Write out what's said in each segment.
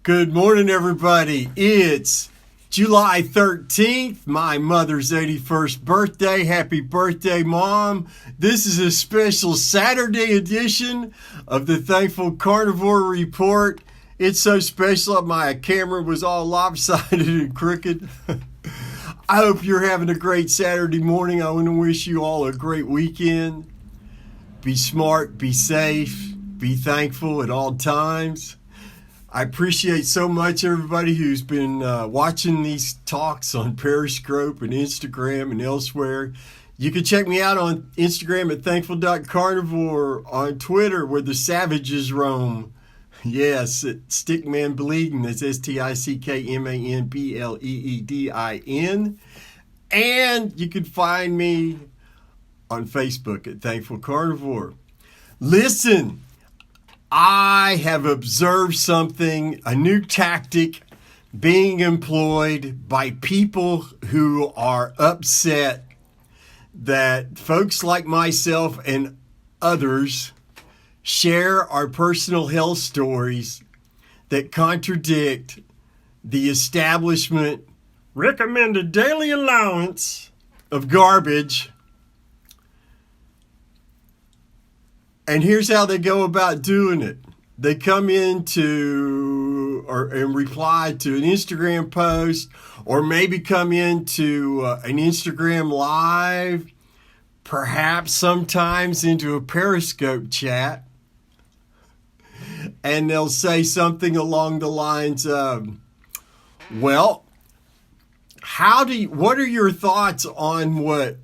Good morning, everybody. It's July 13th, my mother's 81st birthday. Happy birthday, Mom. This is a special Saturday edition of the Thankful Carnivore Report. It's so special, my camera was all lopsided and crooked. I hope you're having a great Saturday morning. I want to wish you all a great weekend. Be smart, be safe, be thankful at all times. I appreciate so much everybody who's been watching these talks on Periscope and Instagram and elsewhere. You can check me out on Instagram at thankful.carnivore, on Twitter where the savages roam. Yes, Stickman Bleeding, that's STICKMANBLEEDIN. And you can find me on Facebook at Thankful Carnivore. Listen, I have observed something, a new tactic being employed by people who are upset that folks like myself and others share our personal health stories that contradict the establishment recommended daily allowance of garbage. And here's how they go about doing it. They come into and reply to an Instagram post, or maybe come into an Instagram live, perhaps sometimes into a Periscope chat, and they'll say something along the lines of, well, what are your thoughts on what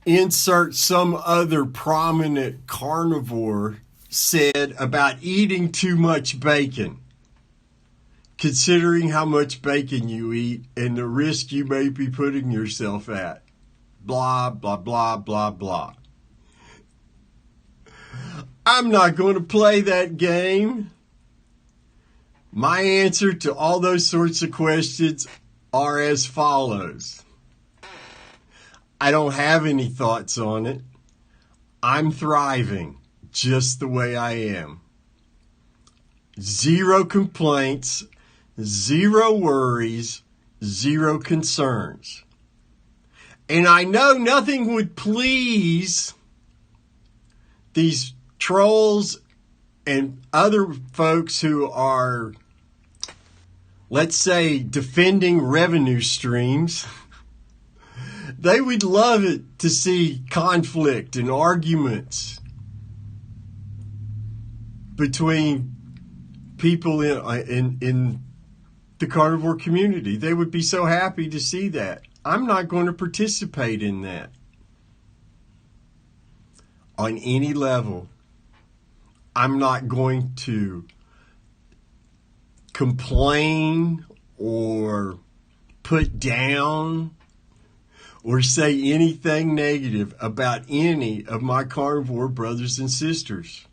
insert some other prominent carnivore said about eating too much bacon, considering how much bacon you eat and the risk you may be putting yourself at. Blah, blah, blah, blah, blah. I'm not going to play that game. My answer to all those sorts of questions are as follows. I don't have any thoughts on it. I'm thriving just the way I am. Zero complaints, zero worries, zero concerns. And I know nothing would please these trolls and other folks who are, let's say, defending revenue streams. They would love it to see conflict and arguments between people in the carnivore community. They would be so happy to see that. I'm not going to participate in that on any level. I'm not going to complain or put down or say anything negative about any of my carnivore brothers and sisters.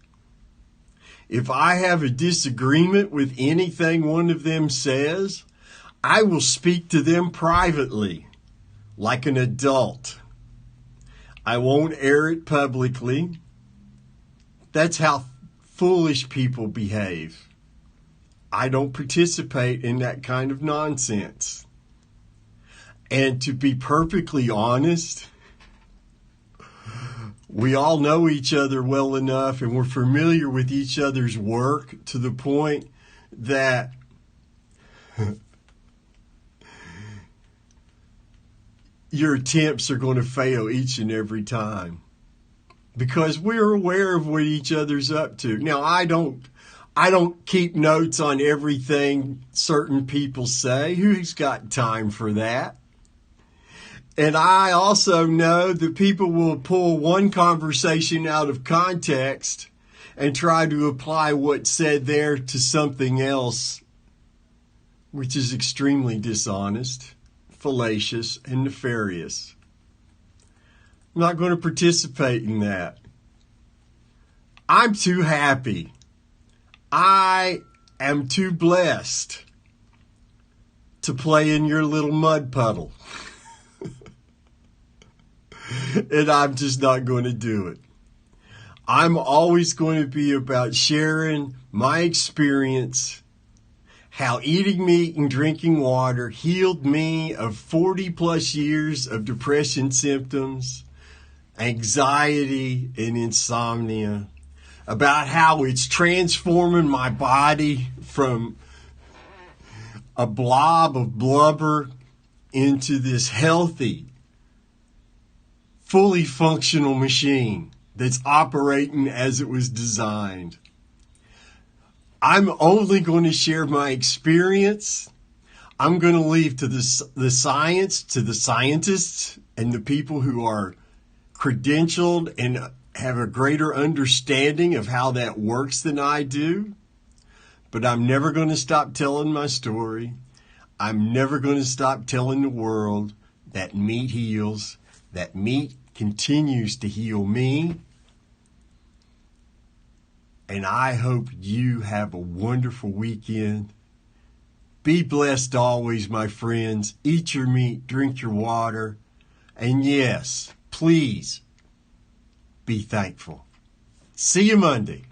If I have a disagreement with anything one of them says, I will speak to them privately, like an adult. I won't air it publicly. That's how foolish people behave. I don't participate in that kind of nonsense. And to be perfectly honest, we all know each other well enough and we're familiar with each other's work to the point that your attempts are going to fail each and every time because we're aware of what each other's up to. Now, I don't keep notes on everything certain people say. Who's got time for that? And I also know that people will pull one conversation out of context and try to apply what's said there to something else, which is extremely dishonest, fallacious, and nefarious. I'm not going to participate in that. I'm too happy. I am too blessed to play in your little mud puddle. And I'm just not going to do it. I'm always going to be about sharing my experience how eating meat and drinking water healed me of 40 plus years of depression symptoms, anxiety, and insomnia, about how it's transforming my body from a blob of blubber into this healthy, fully functional machine that's operating as it was designed. I'm only going to share my experience. I'm going to leave to the science, to the scientists and the people who are credentialed and have a greater understanding of how that works than I do. But I'm never going to stop telling my story. I'm never going to stop telling the world that meat heals, that meat continues to heal me. And I hope you have a wonderful weekend. Be blessed always, my friends. Eat your meat, drink your water. And yes, please be thankful. See you Monday.